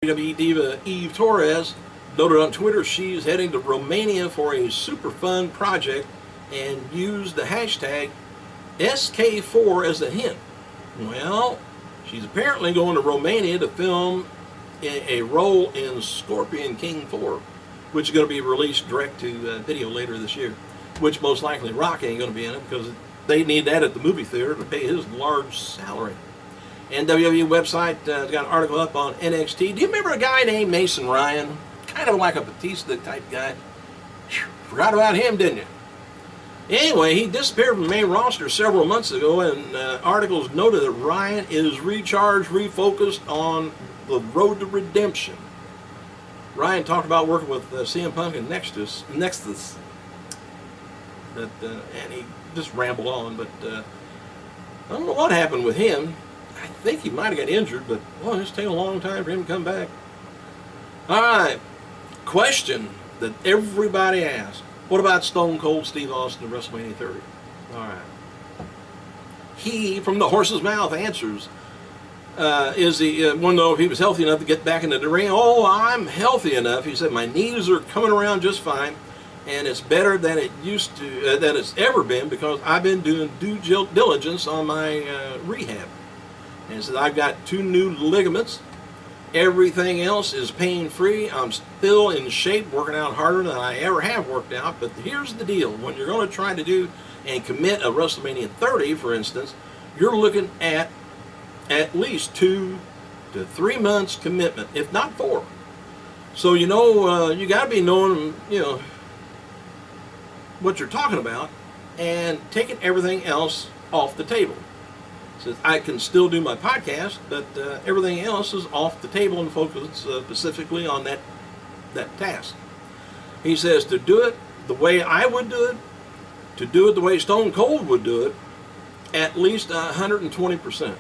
WWE diva Eve Torres noted on Twitter she's heading to Romania for a super fun project and used the hashtag SK4 as a hint. Well, she's apparently going to Romania to film a role in Scorpion King 4, which is going to be released direct to video later this year, which most likely Rock ain't going to be in it because they need that at the movie theater to pay his large salary. And WWE website has got an article up on NXT. Do you remember a guy named Mason Ryan? Kind of like a Batista type guy. Forgot about him, didn't you? Anyway, he disappeared from the main roster several months ago, and articles noted that Ryan is recharged, refocused on the road to redemption. Ryan talked about working with CM Punk and Nexus. And he just rambled on, but I don't know what happened with him. I think he might have got injured, but boy, it's taken a long time for him to come back. All right, question that everybody asks. What about Stone Cold Steve Austin at WrestleMania 30? All right. He, from the horse's mouth, answers, is he want to know if he was healthy enough to get back into the ring? Oh, I'm healthy enough. He said, my knees are coming around just fine, and it's better than it used to, than it's ever been, because I've been doing due diligence on my rehab. And he says, I've got 2 new ligaments. Everything else is pain-free. I'm still in shape, working out harder than I ever have worked out. But here's the deal. When you're going to try to do and commit a WrestleMania 30, for instance, you're looking at least 2 to 3 months commitment, if not 4. So, you know, you got to be knowing, you know, what you're talking about and taking everything else off the table. Says, I can still do my podcast, but everything else is off the table and focus specifically on that task. He says to do it the way I would do it, to do it the way Stone Cold would do it, at least 120%.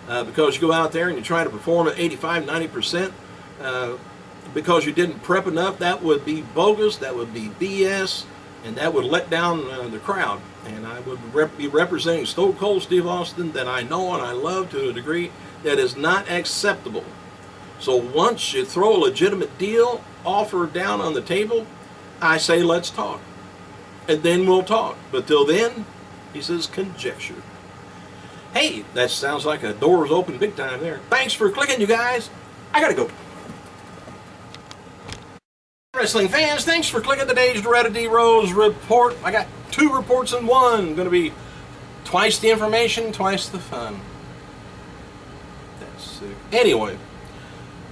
Because you go out there and you try to perform at 85, 90%, because you didn't prep enough, that would be bogus, that would be BS, and that would let down the crowd. And I would be representing Stone Cold Steve Austin that I know and I love to a degree that is not acceptable. So once you throw a legitimate deal offer down on the table, I say let's talk. And then we'll talk. But till then, he says conjecture. Hey, that sounds like a door's open big time there. Thanks for clicking, you guys. I gotta go. Wrestling fans, thanks for clicking today's Doretta D. Rose report. I got 2 reports in one. Going to be twice the information, twice the fun. That's sick. Anyway,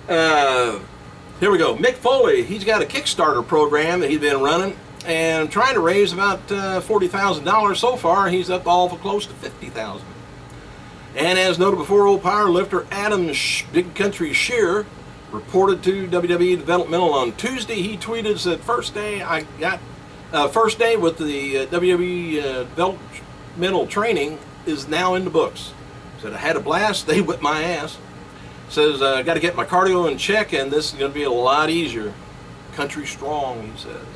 here we go. Mick Foley, he's got a Kickstarter program that he's been running and trying to raise about $40,000 so far. He's up all for close to $50,000. And as noted before, old powerlifter Adam Big Country Shearer reported to WWE Developmental on Tuesday. He tweeted, said, first day with the WWE Developmental training is now in the books. Said, I had a blast. They whipped my ass. Says, I got to get my cardio in check, and this is going to be a lot easier. Country strong, he says.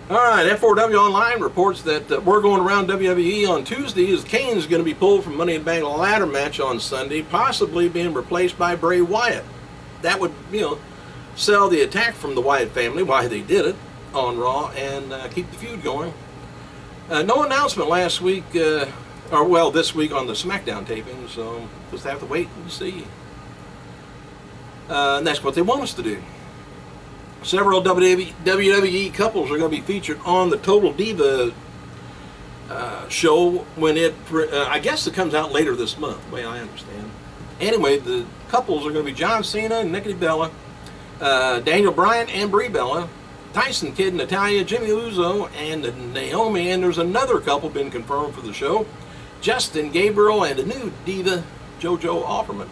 All right, F4W Online reports that we're going around WWE on Tuesday as Kane's going to be pulled from Money in the Bank ladder match on Sunday, possibly being replaced by Bray Wyatt. That would, you know, sell the attack from the Wyatt family, why they did it, on Raw, and keep the feud going. No announcement last week, or well, this week on the SmackDown taping, so just have to wait and see. And that's what they want us to do. Several WWE couples are going to be featured on the Total Diva show when it, I guess it comes out later this month, the way I understand. Anyway, the couples are going to be John Cena and Nikki Bella, Daniel Bryan and Brie Bella, Tyson Kidd, Natalya, Jimmy Uso, and Naomi. And there's another couple been confirmed for the show, Justin Gabriel and a new diva, JoJo Offerman.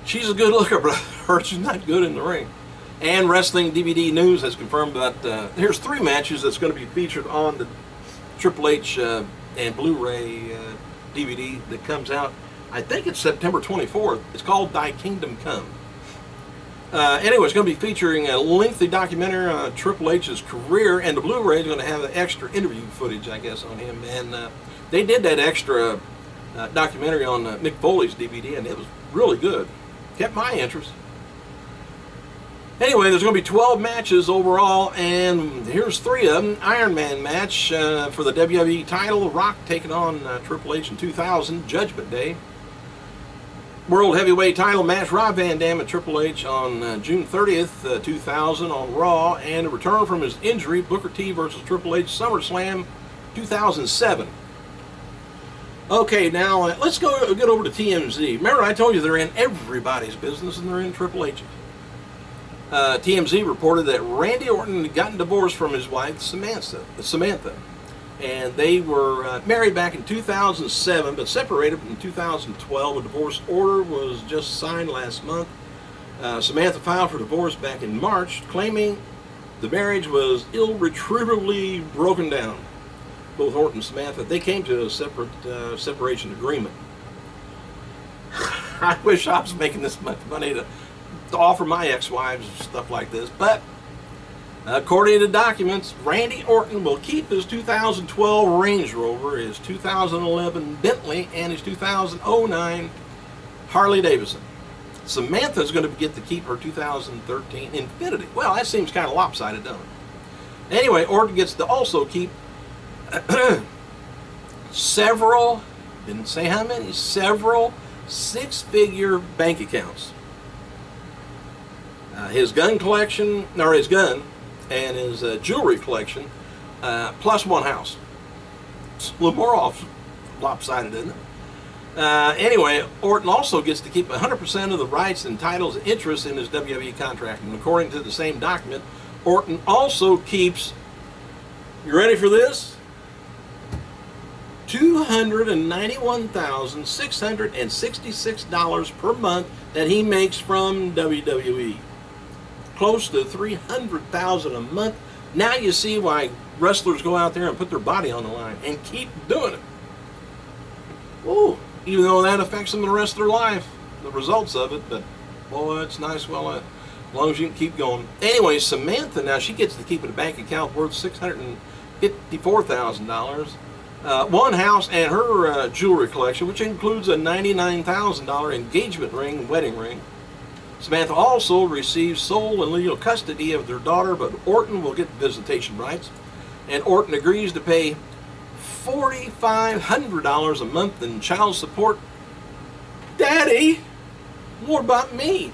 She's a good looker, but I heard she's not good in the ring. And Wrestling DVD News has confirmed that here's 3 matches that's going to be featured on the Triple H and Blu-ray DVD that comes out, I think it's September 24th. It's called Thy Kingdom Come. Anyway, it's going to be featuring a lengthy documentary on Triple H's career, and the Blu-ray is going to have extra interview footage, I guess, on him. And they did that extra documentary on Mick Foley's DVD, and it was really good. Kept my interest. Anyway, there's going to be 12 matches overall, and here's 3 of them. Iron Man match for the WWE title. Rock taking on Triple H in 2000, Judgment Day. World Heavyweight title match, Rob Van Dam and Triple H on June 30th, 2000 on Raw. And a return from his injury, Booker T versus Triple H, SummerSlam 2007. Okay, now let's get over to TMZ. Remember I told you they're in everybody's business and they're in Triple H's. TMZ reported that Randy Orton had gotten divorced from his wife, Samantha. And they were married back in 2007, but separated in 2012. A divorce order was just signed last month. Samantha filed for divorce back in March, claiming the marriage was irretrievably broken down. Both Orton and Samantha, they came to a separation agreement. I wish I was making this much money to offer my ex-wives stuff like this, but according to documents, Randy Orton will keep his 2012 Range Rover, his 2011 Bentley, and his 2009 Harley Davidson. Samantha's going to get to keep her 2013 Infiniti. Well, that seems kind of lopsided, doesn't it? Anyway, Orton gets to also keep several, didn't say how many, several 6-figure bank accounts. His gun collection, or his gun, and his jewelry collection, plus 1 house. It's a little more lopsided, isn't it? Anyway, Orton also gets to keep 100% of the rights and titles and interests in his WWE contract. And according to the same document, Orton also keeps, you ready for this? $291,666 per month that he makes from WWE. Close to $300,000 a month. Now you see why wrestlers go out there and put their body on the line and keep doing it. Ooh, even though that affects them the rest of their life, the results of it, but boy, it's nice, well, as long as you can keep going. Anyway, Samantha, now she gets to keep a bank account worth $654,000, 1 house, and her jewelry collection, which includes a $99,000 engagement ring, wedding ring. Samantha also receives sole and legal custody of their daughter, but Orton will get visitation rights. And Orton agrees to pay $4,500 a month in child support. Daddy, what about me?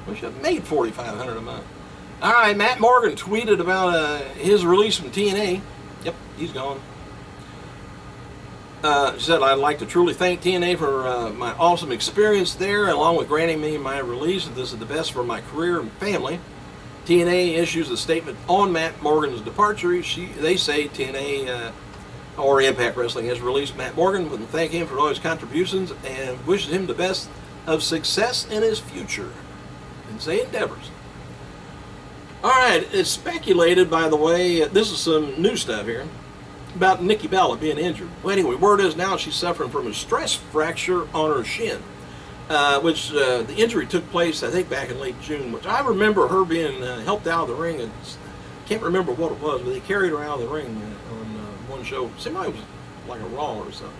We should have made $4,500 a month. All right, Matt Morgan tweeted about his release from TNA. Yep, he's gone. She said, I'd like to truly thank TNA for my awesome experience there, along with granting me my release. This is the best for my career and family. TNA issues a statement on Matt Morgan's departure. They say TNA or Impact Wrestling has released Matt Morgan and thank him for all his contributions and wishes him the best of success in his future and say endeavors. All right, it's speculated, by the way, this is some new stuff here, about Nikki Bella being injured. Well, anyway, word is now she's suffering from a stress fracture on her shin, which the injury took place, I think, back in late June, which I remember her being helped out of the ring. And can't remember what it was, but they carried her out of the ring on one show. Seemed like it was like a Raw or something.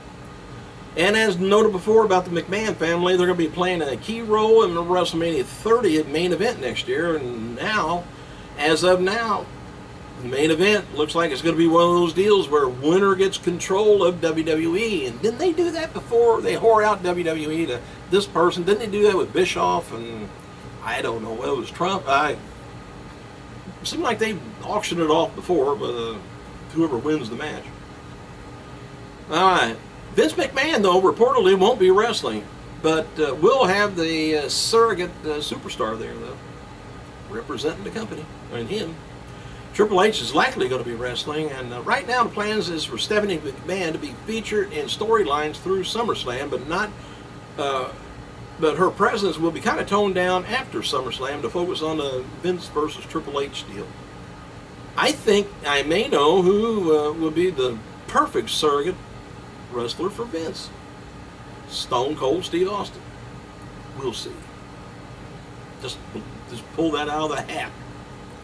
And as noted before about the McMahon family, they're going to be playing a key role in the WrestleMania 30 main event next year. And now, as of now, the main event looks like it's going to be one of those deals where winner gets control of WWE. And didn't they do that before? They whore out WWE to this person. Didn't they do that with Bischoff and I don't know, well, it was Trump? It seemed like they auctioned it off before, but whoever wins the match. All right. Vince McMahon, though, reportedly won't be wrestling, but will have the surrogate superstar there, though, representing the company, and him. Triple H is likely going to be wrestling, and right now the plans is for Stephanie McMahon to be featured in storylines through SummerSlam, but her presence will be kind of toned down after SummerSlam to focus on the Vince versus Triple H deal. I think I may know who will be the perfect surrogate wrestler for Vince. Stone Cold Steve Austin. We'll see. Just pull that out of the hat.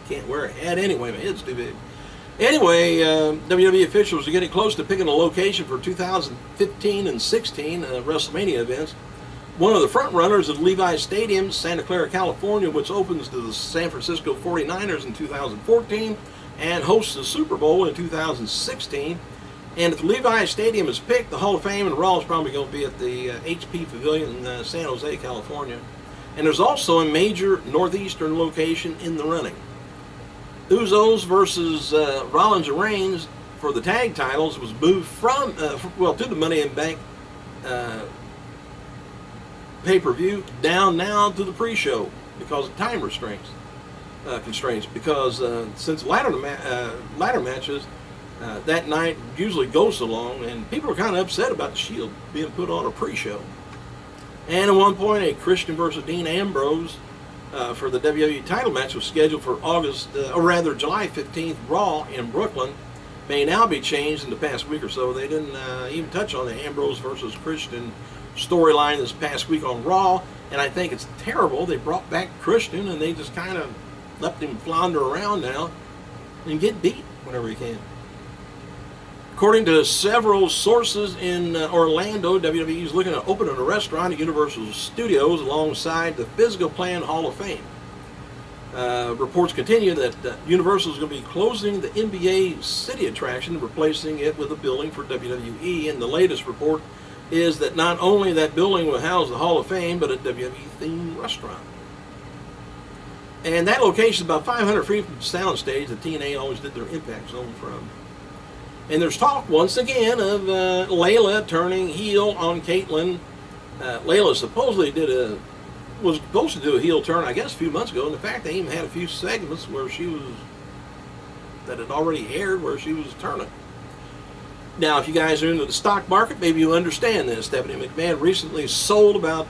Can't wear a hat anyway, my head's too big. Anyway, WWE officials are getting close to picking a location for 2015 and 16 WrestleMania events. One of the front runners is Levi's Stadium, Santa Clara, California, which opens to the San Francisco 49ers in 2014 and hosts the Super Bowl in 2016. And if the Levi's Stadium is picked, the Hall of Fame and Raw is probably going to be at the HP Pavilion in San Jose, California. And there's also a major northeastern location in the running. Usos versus Rollins and Reigns for the tag titles was moved from, to the Money in Bank pay-per-view down now to the pre-show because of time constraints. Because since ladder matches that night usually goes so long, and people are kind of upset about the Shield being put on a pre-show. And at one point, a Christian versus Dean Ambrose for the WWE title match was scheduled for July 15th Raw in Brooklyn. May now be changed in the past week or so. They didn't even touch on the Ambrose versus Christian storyline this past week on Raw, and I think it's terrible. They brought back Christian and they just kind of left him flounder around now and get beat whenever he can. According to several sources in Orlando, WWE is looking at opening a restaurant at Universal Studios alongside the Physical Plan Hall of Fame. Reports continue that Universal is going to be closing the NBA City attraction and replacing it with a building for WWE. And the latest report is that not only that building will house the Hall of Fame, but a WWE-themed restaurant. And that location is about 500 feet from the soundstage that TNA always did their Impact Zone from. And there's talk once again of Layla turning heel on Caitlyn. Layla supposedly was supposed to do a heel turn, I guess, a few months ago. And in fact, they even had a few segments that had already aired where she was turning. Now, if you guys are into the stock market, maybe you understand this. Stephanie McMahon recently sold about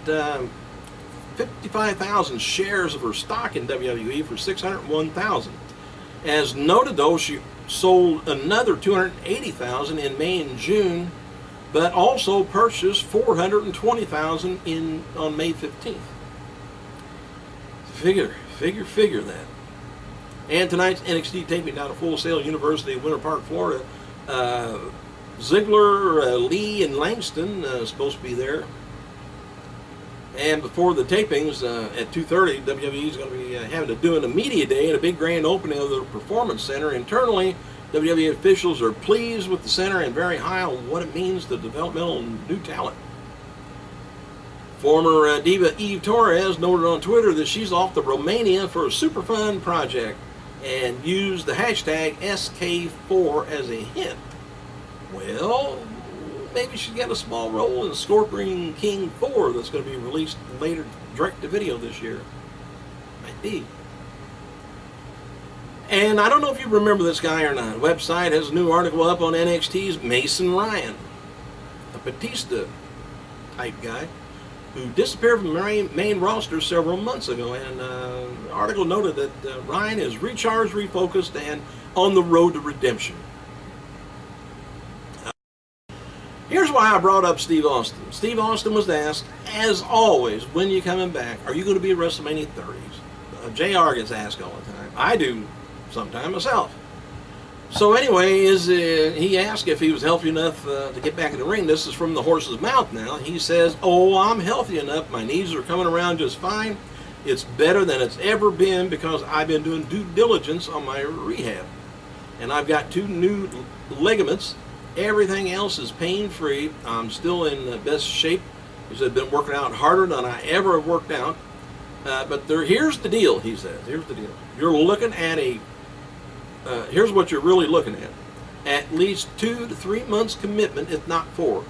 55,000 shares of her stock in WWE for $601,000. As noted, though, she sold another 280,000 in May and June, but also purchased 420,000 on May 15th. Figure that. And tonight's NXT taping down at Full Sail University of Winter Park, Florida. Ziggler, Lee, and Langston supposed to be there. And before the tapings at 2:30, WWE is going to be having a media day and a big grand opening of the Performance Center. Internally, WWE officials are pleased with the center and very high on what it means to developmental new talent. Former diva Eve Torres noted on Twitter that she's off to Romania for a super fun project and used the hashtag SK4 as a hint. Well, maybe she's got a small role in Scorpion King 4 that's going to be released later direct to video this year. Might be. And I don't know if you remember this guy or not. The website has a new article up on NXT's Mason Ryan, a Batista type guy who disappeared from the main roster several months ago. And the article noted that Ryan is recharged, refocused, and on the road to redemption. Here's why I brought up Steve Austin. Steve Austin was asked, as always, when you coming back? Are you going to be at WrestleMania 30s? JR gets asked all the time. I do sometime myself. So anyway, he asked if he was healthy enough to get back in the ring. This is from the horse's mouth now. He says, "Oh, I'm healthy enough. My knees are coming around just fine. It's better than it's ever been because I've been doing due diligence on my rehab. And I've got 2 new ligaments. Everything else is pain-free. I'm still in the best shape. He said, I've been working out harder than I ever have worked out. But here's the deal," he says. Here's the deal. You're looking at here's what you're really looking at least 2 to 3 months commitment, if not 4.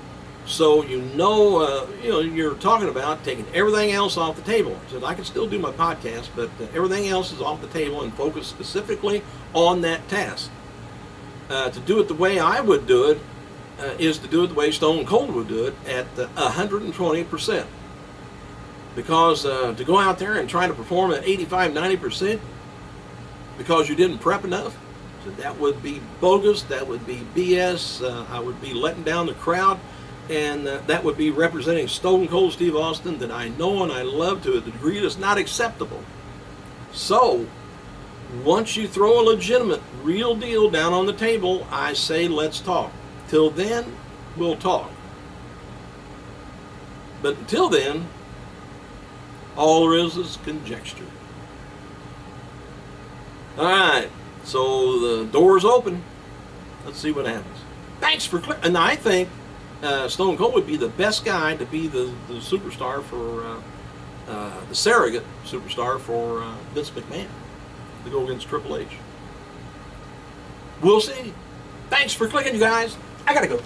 So you're talking about taking everything else off the table. He said, I can still do my podcast, but everything else is off the table and focus specifically on that task. To do it the way I would do it is to do it the way Stone Cold would do it at 120%. Because to go out there and try to perform at 85, 90% because you didn't prep enough, so that would be bogus, that would be BS, I would be letting down the crowd, and that would be representing Stone Cold Steve Austin that I know and I love to a degree that's not acceptable. So, once you throw a legitimate real deal down on the table, I say let's talk. Till then, we'll talk. But until then, all there is conjecture. All right, so the door's open. Let's see what happens. Thanks for and I think Stone Cold would be the best guy to be the superstar for the surrogate superstar for Vince McMahon to go against Triple H. We'll see. Thanks for clicking, you guys. I gotta go.